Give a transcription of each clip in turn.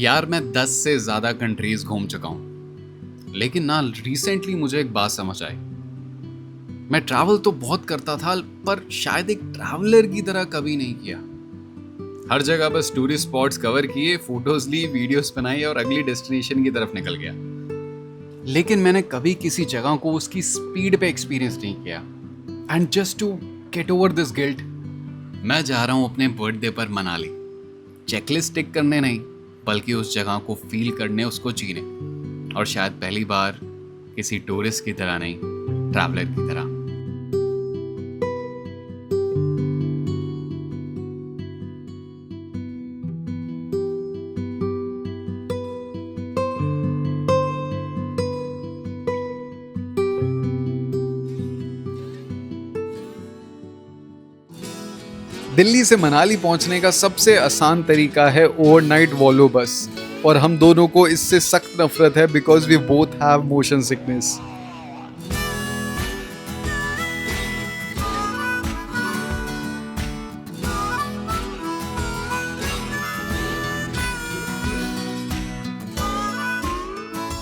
यार मैं 10 से ज़्यादा कंट्रीज घूम चुका हूँ, लेकिन ना रिसेंटली मुझे एक बात समझ आई। मैं ट्रैवल तो बहुत करता था, पर शायद एक ट्रैवलर की तरह कभी नहीं किया। हर जगह बस टूरिस्ट स्पॉट्स कवर किए, फोटोज ली, वीडियोस बनाई और अगली डेस्टिनेशन की तरफ निकल गया। लेकिन मैंने कभी किसी जगह को उसकी स्पीड पे एक्सपीरियंस नहीं किया। And just to get over this guilt, मैं जा रहा हूँ अपने बर्थडे पर मनाली। चेकलिस्ट टिक करने नहीं, बल्कि उस जगह को फील करने, उसको जीने। और शायद पहली बार किसी टूरिस्ट की तरह नहीं, ट्रैवलर की तरह। दिल्ली से मनाली पहुंचने का सबसे आसान तरीका है ओवरनाइट वॉल्वो बस, और हम दोनों को इससे सख्त नफरत है because we both have motion sickness.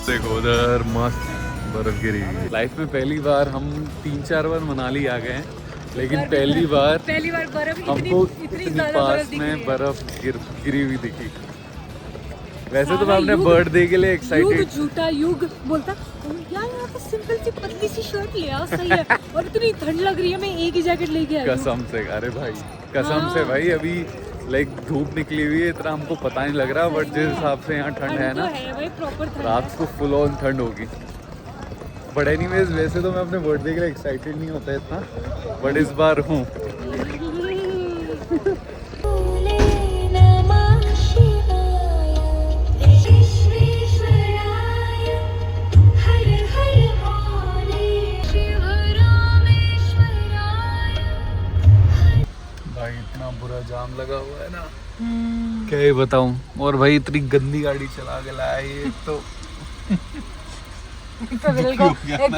देखो उधर मस्त बर्फ गिरी। लाइफ में पहली बार हम 3-4 बार मनाली आ गए हैं, लेकिन पहली बार बर्फ हमको इतनी पास में बर्फ गिरी हुई दिखी। वैसे तो मैं अपने बर्थडे के लिए एक्साइटेड। झूठा युग बोलता यार, यहाँ पे सिंपल सी पतली सी शर्ट ले आ, सही है। और इतनी ठंड लग रही है, मैं एक ही जैकेट लेके आई हूँ। कसम से, अरे भाई कसम से भाई, अभी लाइक धूप निकली हुई है, इतना हमको पता नहीं लग रहा, बट जिस हिसाब से यहाँ ठंड है ना, रात को फुल ऑन ठंड होगी। बट एनीवेज, वैसे तो मैं अपने बर्थडे के लिए एक्साइटेड नहीं होता इतना, बट इस बार हूँ। भाई इतना बुरा जाम लगा हुआ है ना, क्या ही बताऊं। और भाई इतनी गंदी गाड़ी चला के लाया ये, एक तो एक तो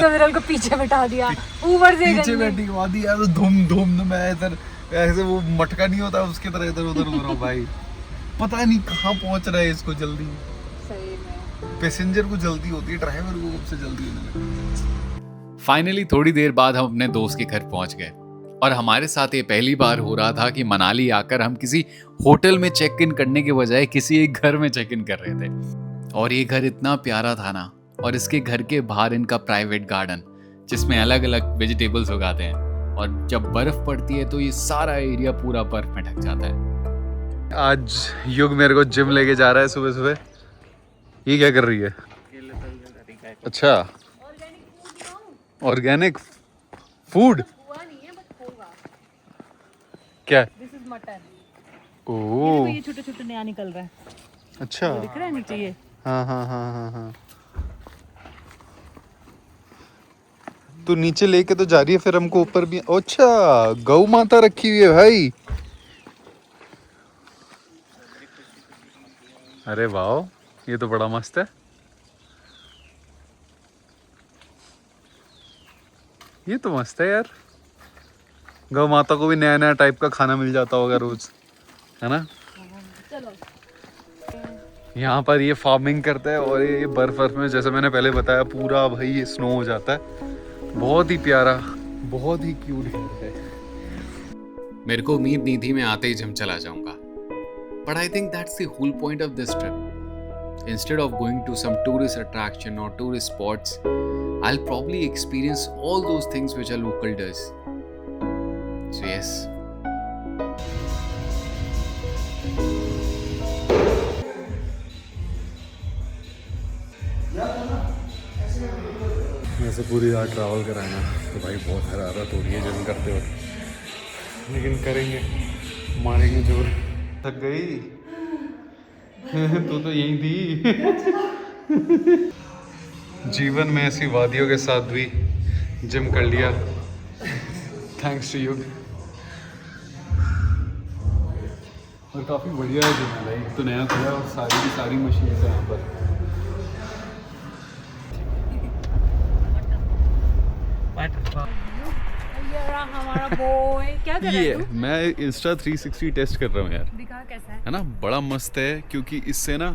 विरल को पीछे बैठा दिया, ऊपर से पीछे बैठी हुआ दिया, तो धूम धूम मैं इधर ऐसे वो मटका नहीं होता उसकी तरह इधर उधर हो रहा हूँ। भाई पता नहीं कहाँ पहुँच रहा है इसको जल्दी। सही में पैसेंजर को जल्दी होती है, ड्राइवर को कब से जल्दी होने लगी। फाइनली थोड़ी देर बाद हम अपने दोस्त के घर पहुंच गए, और हमारे साथ ये पहली बार हो रहा था कि मनाली आकर हम किसी होटल में चेक इन करने के बजाय किसी एक घर में चेक इन कर रहे थे। और ये घर इतना प्यारा था ना, और इसके घर के बाहर इनका प्राइवेट गार्डन, जिसमें अलग अलग वेजिटेबल्स उगाते हैं, और जब बर्फ पड़ती है तो ये सारा एरिया पूरा बर्फ में ढक जाता है। आज युग मेरे को जिम लेके जा रहा है सुबह सुबह। ये क्या कर रही है? अच्छा, ऑर्गेनिक फूड। क्या? दिस इज मटर। ओह, ये छोटे छोटे नया निकल रहा है। अच्छा, दिख रहा है नीचे ये? हाँ हाँ हाँ हाँ हाँ। तो नीचे लेके तो जा रही है, फिर हमको ऊपर भी। अच्छा, गौ माता रखी हुई है भाई। अरे वाह, ये तो बड़ा मस्त है। ये तो मस्त है यार। गौ माता को भी नया नया टाइप का खाना मिल जाता होगा रोज, है ना? चलो, यहाँ पर ये फार्मिंग करता है, और ये बर्फ में, जैसे मैंने पहले बताया, पूरा भाई ये स्नो हो जाता है। बहुत ही प्यारा, बहुत ही क्यूट है। मेरे को उम्मीद नहीं थी मैं आते ही जिम चला जाऊंगा, but I think that's the whole point of this trip. Instead of going to some tourist attraction or tourist spots, I'll probably experience all those things which a local does. So yes. वैसे पूरी रात travel कराना तो भाई बहुत हरारत हो रही है जिम करते वक्त, लेकिन करेंगे, मारेंगे जोर। थक गई तू तो यही थी। जीवन में ऐसी वादियों के साथ भी जिम कर लिया, थैंक्स टू युग। और काफ़ी बढ़िया है जिम, लाइक तो नया खुला है और सारी की सारी मशीन है यहाँ पर। हमारा बॉय क्या कर रहा है तू? मैं इंस्टा 360 टेस्ट कर रहा हूँ यार। दिखा कैसा है? है ना, बड़ा मस्त है, क्योंकि इससे ना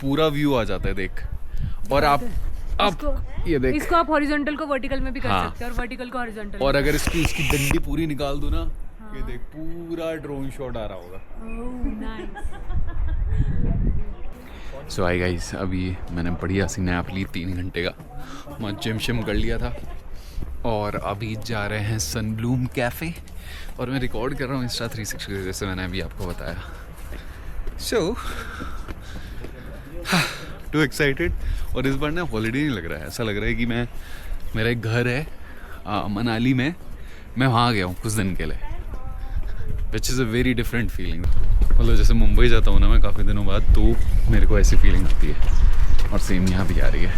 पूरा व्यू आ जाता है देख। और आप ये देख, इसको आप हॉरिजॉन्टल को वर्टिकल में भी कर हाँ। सकते हैं और वर्टिकल को हॉरिजॉन्टल। और अगर इसकी डंडी पूरी निकाल दूं ना, ये देख पूरा ड्रोन शॉट आ रहा होगा। सो आई गाइस, अभी मैंने बढ़िया सी नैप ली 3 घंटे का, मैं जिम शिम कर लिया था और अभी जा रहे हैं सनब्लूम कैफ़े। और मैं रिकॉर्ड कर रहा हूँ इंस्टा 360 जैसे मैंने अभी आपको बताया। सो टू एक्साइटेड। और इस बार ना हॉलीडे नहीं लग रहा है, ऐसा लग रहा है कि मेरा एक घर है मनाली में, मैं वहाँ गया हूँ कुछ दिन के लिए, which is a very different feeling. मतलब जैसे मुंबई जाता हूँ ना मैं काफ़ी दिनों बाद, तो मेरे को ऐसी फीलिंग आती है, और सेम यहाँ भी आ रही है।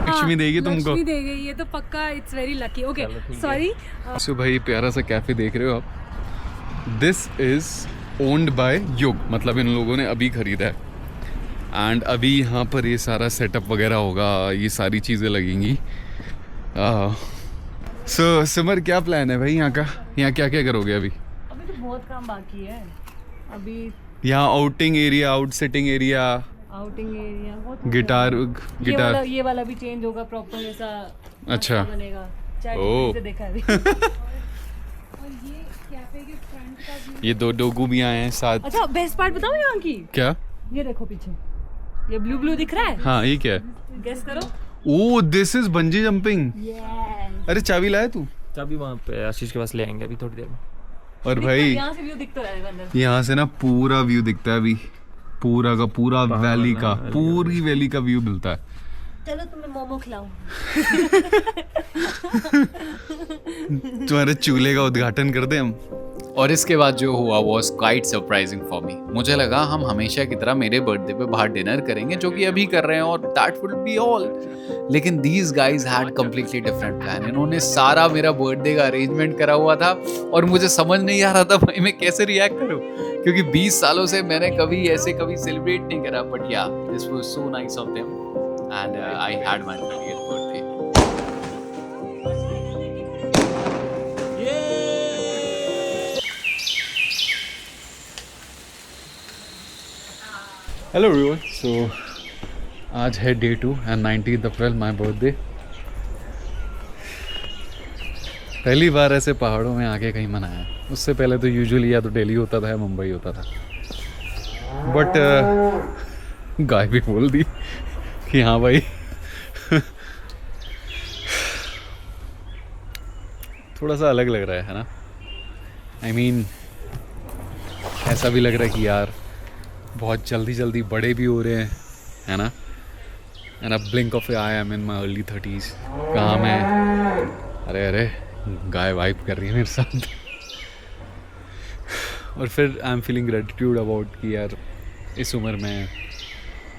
लक्ष्मी देगी तुमको। लक्ष्मी देगी, ये तो पक्का। It's very lucky. Okay sorry. So भाई प्यारा सा कैफ़े देख रहे हो आप, दिस इज़ ओन्ड बाय युग, मतलब इन लोगों ने अभी ख़रीदा है। एंड अभी यहाँ पर ये सारा सेटअप वगैरह होगा, ये सारी चीज़ें लगेंगी। सो सिमर क्या प्लान है भाई यहाँ का? यहाँ क्या क्या करोगे अभी? अभी तो बहुत काम बाकी है। अभी यहाँ outing area, out sitting area, outing area, guitar ये वाला भी चेंज होगा, प्रॉपर ऐसा अच्छा बनेगा। ओह। से देखा अभी। और ये कैफे के फ्रंट का व्यू। ये 2 डोगू भी आए हैं साथ। अच्छा बेस्ट पार्ट बताऊं यहाँ की? क्या? ये देखो पीछे, ये ब्लू ब्लू दिख रहा है। हाँ ये क्या है? गेस करो। Oh this is bungee jumping. Yes. अरे चाबी लाया तू? चाबी वहाँ पे आशीष के पास ले आएंगे अभी थोड़ी देर में। और भाई यहाँ से व्यू दिखता रहेगा अंदर। यहाँ से ना पूरा व्यू दिखता है अभी, पूरा का पूरा वैली का, पूरी वैली का व्यू मिलता है। चलो तुम्हें मोमो खिलाऊं। तुम्हारे चूल्हे का उद्घाटन कर दे हम। और इसके बाद जो हुआ was quite surprising for me. मुझे लगा हम हमेशा की तरह मेरे बर्थडे पे बाहर डिनर करेंगे, जो कि अभी कर रहे हैं, और दैट वुड बी ऑल। लेकिन these guys had completely different plan. इन्होंने सारा मेरा बर्थडे का अरेंजमेंट करा हुआ था और मुझे समझ नहीं आ रहा था भाई मैं कैसे रिएक्ट करूं, क्योंकि 20 सालों से मैंने कभी सेलिब्रेट नहीं करा। But yeah this was so nice of them and I had my 30th birthday. Hello everyone, so आज है day 2 and 19th April my birthday. पहली बार ऐसे पहाड़ों में आके कहीं मनाया। उससे पहले तो यूजुअली या तो दिल्ली होता था या मुंबई होता था, बट गाय भी बोल दी कि हाँ भाई थोड़ा सा अलग लग रहा है ना। आई मीन ऐसा भी लग रहा है कि यार बहुत जल्दी बड़े भी हो रहे हैं, है ना। एंड अब blink of I am in my early 30s। कहाँ मैं, अरे गाय वाइप कर रही है मेरे साथ। और फिर I am feeling gratitude about कि यार इस उम्र में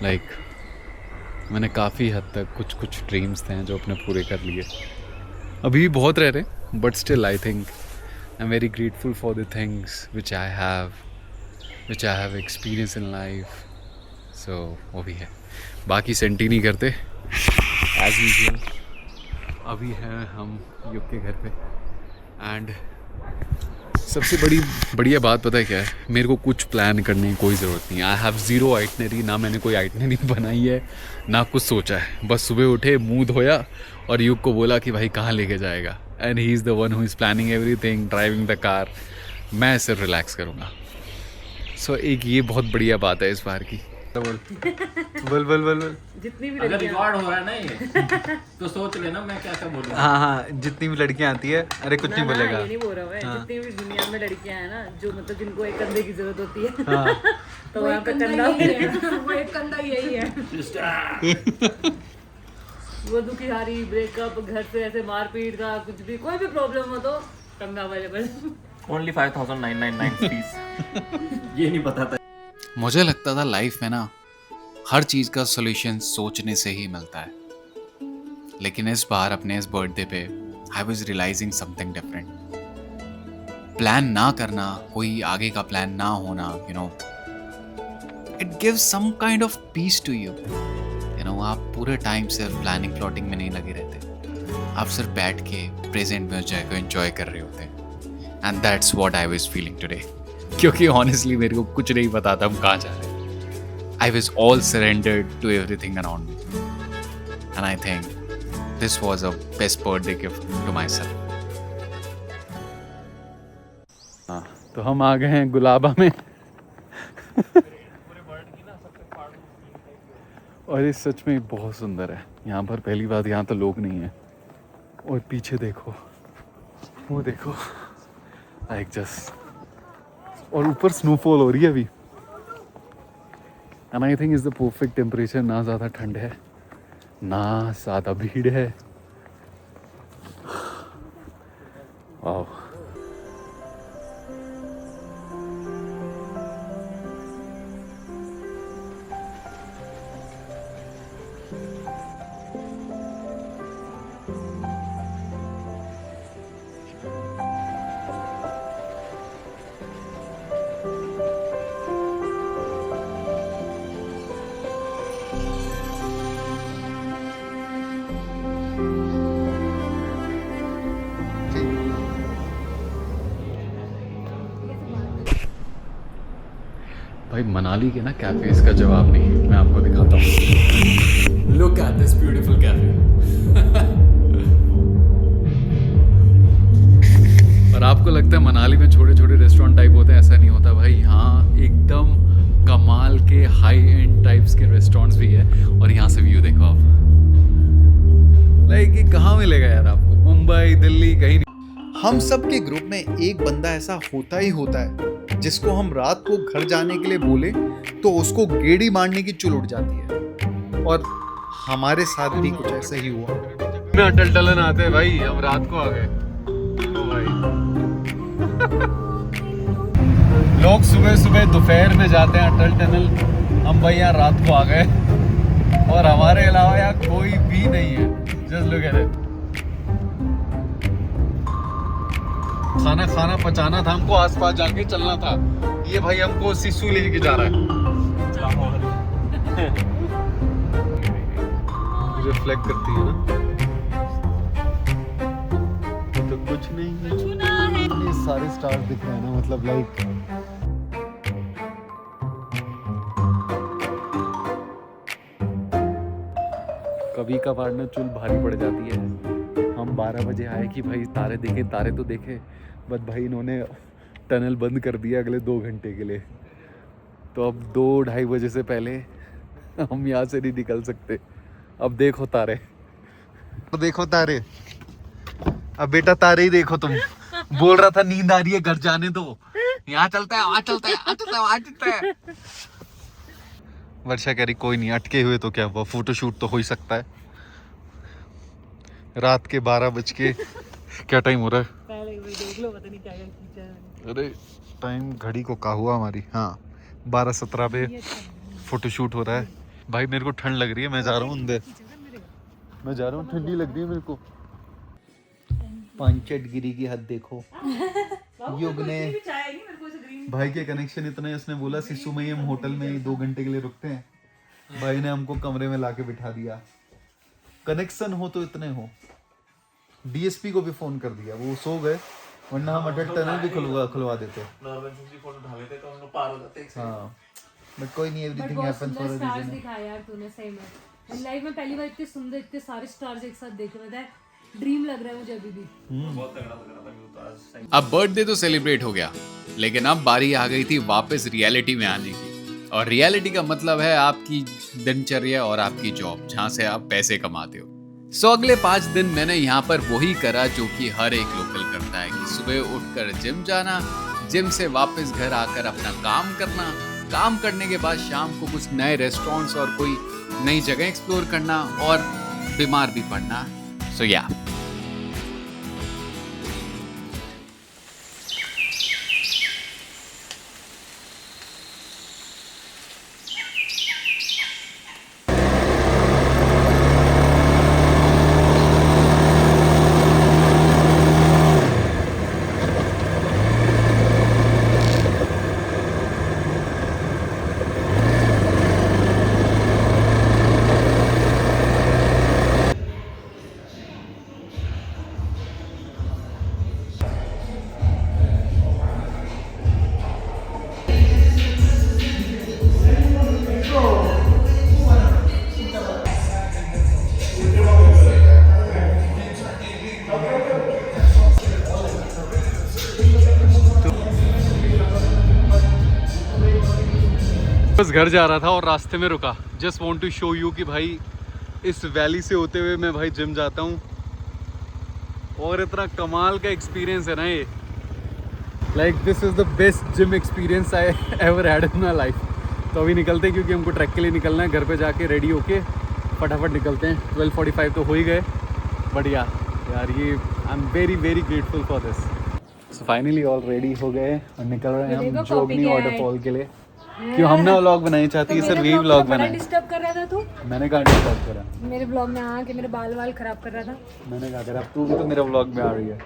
लाइक मैंने काफ़ी हद तक कुछ ड्रीम्स थे जो अपने पूरे कर लिए। अभी भी बहुत रह रहे, but still I think I am very grateful for the things which I have experienced in life. So वो भी है। बाकी सेंटी नहीं करते as usual। अभी हैं हम युग के घर पे। एंड सबसे बढ़िया बात पता है क्या है, मेरे को कुछ प्लान करने की कोई ज़रूरत नहीं है। आई हैव ज़ीरो आइटनरी, ना मैंने कोई आइटनरी बनाई है ना कुछ सोचा है। बस सुबह उठे, मुँह धोया और युग को बोला कि भाई कहाँ लेके जाएगा, and he is the one who is planning everything, driving the car. मैं सिर्फ रिलैक्स करूँगा। सो एक ये बहुत बढ़िया बात है इस बार की। बोल। जितनी भी अगर लड़कियां रिकॉर्ड हो रहा है ना ये तो सोच लेना मैं क्या बोलूँ। हाँ, जितनी भी लड़कियाँ आती है, अरे कुछ नहीं बोलेगा। ये नहीं बोल रहा मैं। जितनी भी दुनिया में लड़कियां हैं ना, जो मतलब जिनको एक कंधे की जरूरत होती है, हाँ। तो वहाँ पे कंधा वो एक कंधा यही है। वो दुखी हारी, ब्रेकअप, घर से ऐसे मारपीट का कुछ भी, कोई भी प्रॉब्लम हो तो कंधा अवेलेबल। Only 5,999 fees. ये नहीं पता था। मुझे लगता था लाइफ में ना हर चीज़ का सॉल्यूशन सोचने से ही मिलता है, लेकिन इस बार अपने इस बर्थडे पे I was realising something different. Plan ना करना, कोई आगे का प्लान ना होना, you know, it gives some kind of peace to you. You know, आप पूरे टाइम सिर्फ प्लानिंग प्लॉटिंग में नहीं लगे रहते, आप सिर्फ बैठ के प्रेजेंट में उस जगह को एंजॉय कर रहे होते हैं। And that's what I was feeling today. क्योंकि ऑनेस्टली मेरे को कुछ नहीं पता था हम कहाँ जा रहे हैं। I was all surrendered to everything around me and I think this was a best birthday gift to myself. हाँ, तो हम आ गए हैं गुलाबा में। और ये सच में बहुत सुंदर है। यहाँ पर पहली बात, यहाँ तो लोग नहीं है। और पीछे देखो, वो देखो, लाइक जस्ट, और ऊपर स्नोफॉल हो रही है अभी। And I think is the perfect temperature. ना ज़्यादा ठंड है ना ज़्यादा भीड़ है। वाह, भाई मनाली के ना कैफेज का जवाब नहीं। मैं आपको दिखाता हूँ। Look at this beautiful cafe. पर आपको लगता है मनाली में छोटे छोटे रेस्टोरेंट टाइप होते हैं? ऐसा नहीं होता भाई। यहाँ एकदम कमाल के हाई एंड टाइप्स के रेस्टोरेंट्स भी है। और यहाँ से व्यू देखो आप। लाइक ये कहाँ मिलेगा यार आपको? मुंबई, दिल्ली, कहीं नहीं। हम सब के ग्रुप में एक बंदा ऐसा होता ही होता है जिसको हम रात को घर जाने के लिए बोले तो उसको गेड़ी मारने की चुल उठ जाती है। और हमारे साथ भी कुछ ऐसा ही हुआ। में अटल टनल आते हैं भाई, हम रात को आ गए। ओ भाई, लोग सुबह सुबह दोपहर में जाते हैं अटल टनल, हम भाई यहाँ रात को आ गए। और हमारे अलावा यहाँ कोई भी नहीं है। Just look at it. खाना खाना पचाना था हमको, आसपास जाके चलना था। ये भाई हमको सिसु लेके जा रहा है। रिफ्लेक्ट करती है ना, तो कुछ नहीं। ये सारे स्टार्स दिख रहे हैं ना, मतलब लाइक कभी कभार ना चुल भारी पड़ जाती है। हम 12 बजे आए कि भाई तारे देखे, तारे तो देखे, बट भाई इन्होंने टनल बंद कर दिया अगले 2 घंटे के लिए। तो अब 2-2:30 बजे से पहले हम यहाँ से नहीं निकल सकते। अब देखो तारे, तो देखो तारे। अब बेटा तारे ही देखो तुम। बोल रहा था नींद आ रही है, घर जाने दो। यहाँ चलता है, वहाँ चलता है, वहाँ चलता है, वहाँ चलता है। वर्षा कह रही कोई नहीं, अटके हुए तो क्या हुआ, फोटोशूट तो हो ही सकता है। रात के 12 बज के क्या टाइम हो रहा है? देख लो, पता नहीं क्या खींचा है। अरे टाइम घड़ी को क्या हुआ हमारी? हाँ, 12:17 पे फोटोशूट हो रहा है। भाई मेरे को ठंड लग रही है, मैं जा रहा हूँ अंदर। मैं जा रहा हूँ, ठंडी लग रही है मेरे को। 5 डिग्री की हद देखो। युग ने भाई के कनेक्शन इतने, उसने बोला सिसु में ही हम होटल में 2 घंटे के लिए रुकते हैं। भाई ने हमको कमरे में लाके बिठा दिया। कनेक्शन हो तो इतने हो। डीएसपी को भी फोन कर दिया, वो सो गए, वरना हम अटल टनल भी खुलवा देते। हाँ, बट कोई नहीं, everything happens for a reason. दिखाया यार तूने, सही में लाइफ में पहली बार इतने सुंदर, इतने सारे स्टार्स एक साथ देखे। पता है, ड्रीम लग रहा है मुझे अभी भी। अब बर्थडे तो सेलिब्रेट हो गया, लेकिन अब बारी आ गई थी वापस रियलिटी में आने की। और रियलिटी का मतलब है आपकी दिनचर्या और आपकी जॉब, जहाँ से आप पैसे कमाते हो। सो अगले 5 दिन मैंने यहाँ पर वही करा जो कि हर एक लोकल करता है कि सुबह उठकर जिम जाना, जिम से वापस घर आकर अपना काम करना, काम करने के बाद शाम को कुछ नए रेस्टोरेंट्स और कोई नई जगह एक्सप्लोर करना और बीमार भी पड़ना। सो या बस घर जा रहा था और रास्ते में रुका। Just want to show you कि भाई इस वैली से होते हुए मैं भाई जिम जाता हूँ और इतना कमाल का एक्सपीरियंस है ना ये। Like this is the best gym experience I ever had in my life. तो अभी निकलते हैं क्योंकि हमको ट्रैक के लिए निकलना है। घर पे जाके रेडी होके फटाफट निकलते हैं। 12:45 तो हो ही गए, बट यार ये I am very very grateful for this. So finally all ready हो गए और निकल रहे हैं हम जोगनी वाटरफॉल के लिए। क्यों हमने व्लॉग बनाई चाहती है सर, वी व्लॉग बनाए। डिस्टर्ब कर रहा था तू, मैंने कहा डिस्टर्ब करा, मेरे ब्लॉग में आके मेरे बाल खराब कर रहा था। मैंने कहा करा, तू भी तो मेरे व्लॉग में आ रही है।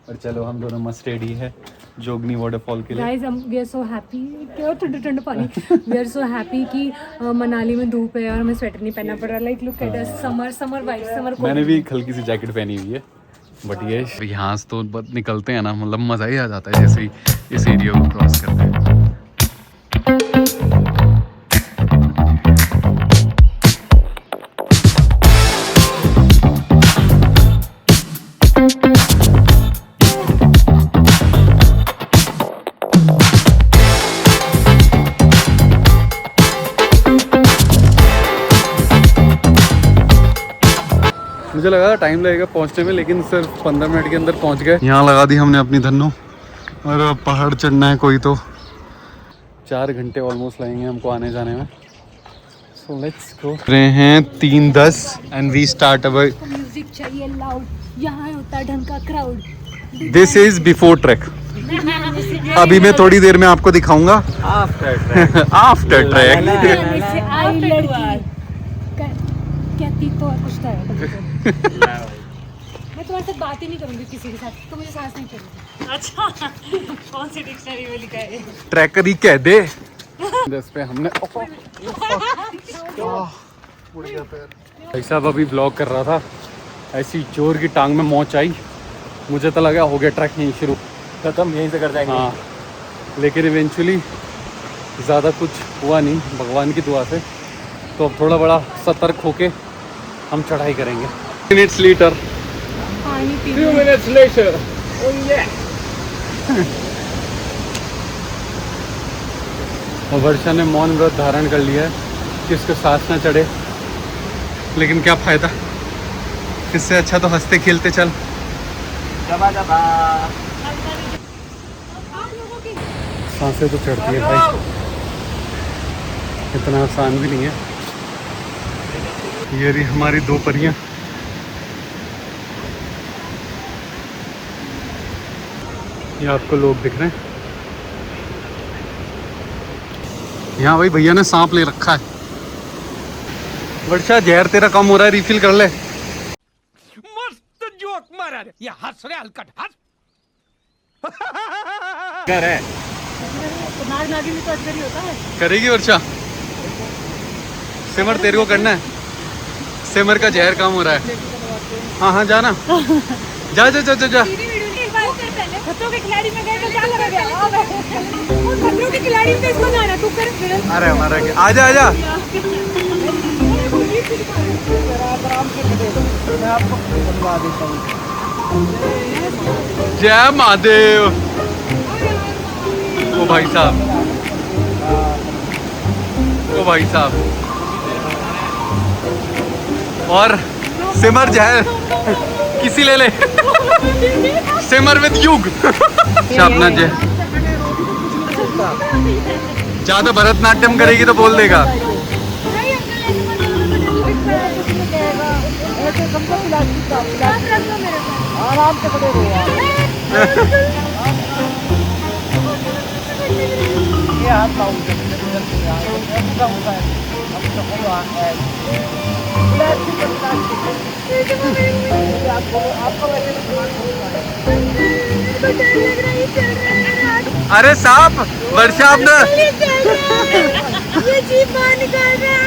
और चलो हम दोनों मस्त रेडी है जोगनी वाटरफॉल के लिए। Guys we are so happy, क्या ठंडा पानी। वी आर सो हैप्पी कि मनाली में धूप है और हमें स्वेटर नहीं पहनना पड़ रहा। Like look at us, summer vibe, summer. मैंने भी एक हल्की सी जैकेट पहनी हुई है, बट ये यहाँ से तो निकलते हैं ना, मतलब मज़ा ही आ जाता है जैसे ही इस एरिया को क्रॉस करते हैं। मुझे लगा टाइम लगेगा पहुंचने में, लेकिन सिर्फ 15 मिनट के अंदर पहुंच गए। यहाँ लगा दी हमने अपनी धन्नो और अब पहाड़ चढ़ना है कोई तो। 4 घंटे ऑलमोस्ट लगेंगे हमको आने जाने में। So let's go. रहे हैं 3:10 and we start our. Music चाहिए लाउड, यहाँ होता है ढंग का crowd. This is before track. अभी मैं थोड़ी देर में आपको दिखाऊंगा आफ्टर ट्रैक। आफ्टर ट्रैक आई लड़की कहती तो कुछ तो है। मैं तुम्हारे साथ बात ही नहीं करूंगी किसी के साथ, तो मुझे सांस नहीं चलेगी। अच्छा, कौन सी डिक्शनरी में लिखा है? ट्रैकर ही कह दे। इस पे हमने भाई साहब अभी ब्लॉग कर रहा था, ऐसी जोर की टांग में मोच आई, मुझे तो लगा हो गया ट्रैक यहीं शुरू, खत्म यहीं से कर जाएंगे। हाँ, लेकिन इवेंचुअली ज़्यादा कुछ हुआ नहीं भगवान की दुआ से। तो अब थोड़ा बड़ा सतर्क होके हम चढ़ाई करेंगे। मिनट्स लेटर, पानी P few minutes later, oh yeah। और वर्षा ने मौन व्रत धारण कर लिया है कि इसको सांस ना चढ़े, लेकिन क्या फ़ायदा, इससे अच्छा तो हंसते खेलते चल। सांसें तो चढ़ती है भाई, इतना आसान भी नहीं है। ये रही हमारी 2 परियां। ये आपको लोग दिख रहे हैं। यहाँ भाई भैया ने सांप ले रखा है। वर्षा जहर तेरा कम हो रहा है, रिफिल कर ले। मस्त जोक मारा रे, ये हंस रहे हलकट हंस। कर है, नागिन भी तो अंदर ही होता है। करेगी वर्षा। सिमर तेरे को करना है, सिमर का जहर कम हो रहा है। हाँ हाँ जाना, जा जा जा जा जा। खतरों के खिलाड़ी में गए तो क्या लगा गया? वो खतरों के खिलाड़ी में इसको जाना, तू कर। अरे हमारा आजा आजा। जय महादेव। ओ भाई साहब, ओ भाई साहब। और सिमर जहर किसी ले ले। सिमर विद युग। अपना जय ज्यादा भरतनाट्यम करेगी तो बोल देगा। आराम से खड़े रहो यार। ये हाथ लाऊंगा अरे सांप वर्षा आपने ये जीप बाहर निकाल रहे हैं।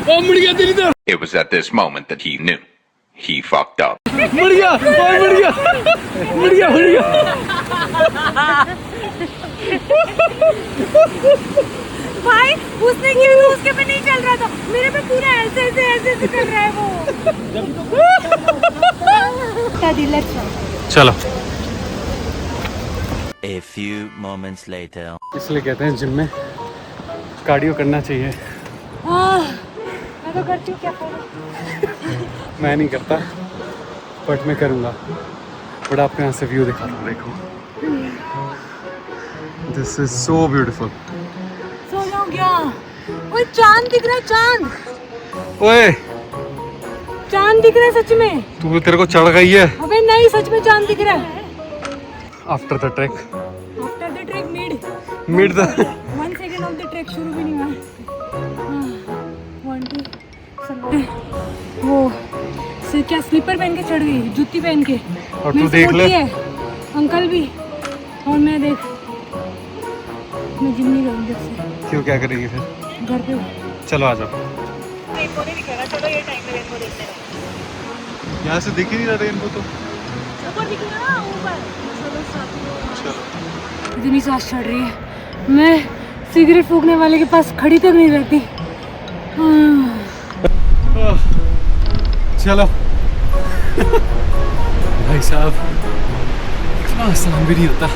ओ मुड़ गया तेरी तरफ। It was at this moment that he knew. He fucked up. मुड़ गया, मुड़ गया, मुड़ गया, मुड़ गया। भाई उसने क्यों, उसके पे नहीं चल रहा था, मेरे पे पूरा ऐसे ऐसे ऐसे ऐसे कर रहा है वो। चलो A few moments later. इसलिए कहते हैं जिम में कार्डियो करना चाहिए। मैं तो करती हूँ, क्या फायदा। मैं नहीं करता बट मैं करूँगा। बट आपको यहाँ से व्यू दिखा रहा हूँ, देखो। This is so beautiful. सो जाओ क्या? ओए चांद दिख रहा है, चांद। ओए चांद दिख रहा है सच में। तू तेरे को चढ़ गई है। अबे नहीं, सच में चांद दिख रहा है। After the track after the track mid the 1 second of the track शुरू भी नहीं हुआ। 1 2 वो क्या स्लीपर पहन के चढ़ गई, जूती पहन के। और मेरे तू से देख ले। मोटी है, अंकल भी, और मैं देख, मैं जिम नहीं करूँगी अब क्यों, क्या करेगी फिर? से, घर पे। चलो आ जाओ। यहाँ से दिख ही नहीं रहा रेनबो तो। इतनी सांस चढ़ रही है, मैं सिगरेट फूकने वाले के पास खड़ी तक नहीं रहती। चलो भाई साहब, इतना आसान भी नहीं होता।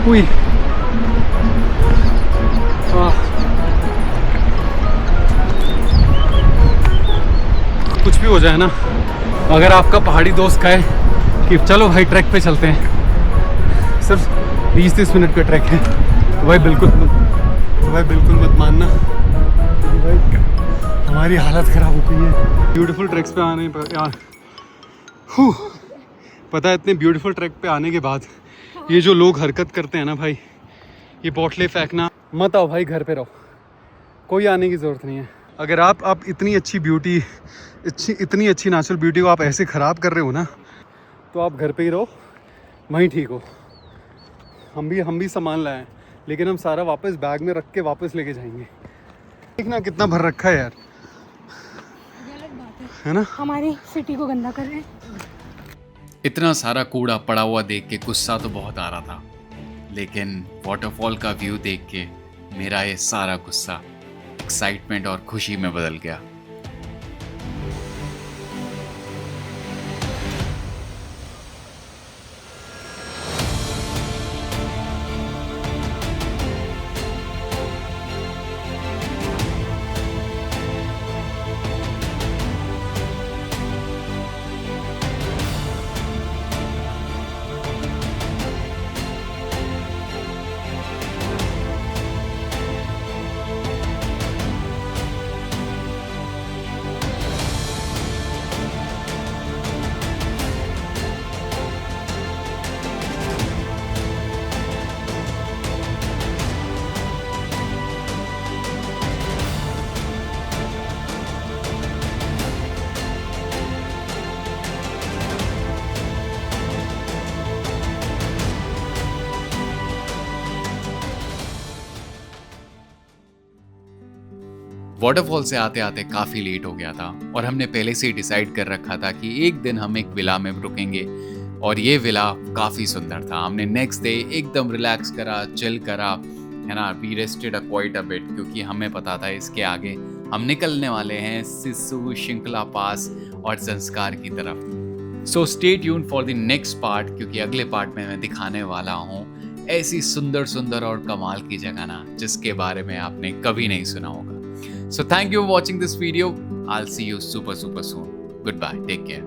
हुई कुछ भी हो जाए ना, अगर आपका पहाड़ी दोस्त कहे कि चलो भाई ट्रैक पे चलते हैं, सिर्फ 20-30 मिनट का ट्रैक है, तो भाई बिल्कुल मत मानना, भाई हमारी हालत ख़राब हो गई है ब्यूटीफुल ट्रैक्स पे आने पर यार। पता है, इतने ब्यूटीफुल ट्रैक पे आने के बाद ये जो लोग हरकत करते हैं ना भाई, ये बोतलें फेंकना, मत आओ भाई, घर पे रहो, कोई आने की ज़रूरत नहीं है। अगर आप इतनी अच्छी ब्यूटी, इतनी अच्छी नेचुरल ब्यूटी को आप ऐसे ख़राब कर रहे हो ना, तो आप घर पे ही रहो, वहीं ठीक हो। हम भी सामान लाए हैं, लेकिन हम सारा वापस बैग में रख के वापस लेके जाएंगे। देखना कितना भर रखा है यार, है ना? हमारी सिटी को गंदा कर रहे हैं। इतना सारा कूड़ा पड़ा हुआ देख के गुस्सा तो बहुत आ रहा था, लेकिन वाटरफॉल का व्यू देख के मेरा ये सारा गुस्सा एक्साइटमेंट और खुशी में बदल गया। वाटरफॉल से आते आते काफ़ी लेट हो गया था और हमने पहले से ही डिसाइड कर रखा था कि एक दिन हम एक विला में रुकेंगे, और ये विला काफ़ी सुंदर था। हमने नेक्स्ट डे एकदम रिलैक्स करा, चिल करा, है ना, we rested quite a bit, क्योंकि हमें पता था इसके आगे हम निकलने वाले हैं सिस्सू, शिंकला पास और संस्कार की तरफ। So stay tuned for the next part, क्योंकि अगले पार्ट में मैं दिखाने वाला हूँ ऐसी सुंदर सुंदर और कमाल की जगह ना, जिसके बारे में आपने कभी नहीं सुना होगा। So thank you for watching this video. I'll see you super soon. Goodbye. Take care.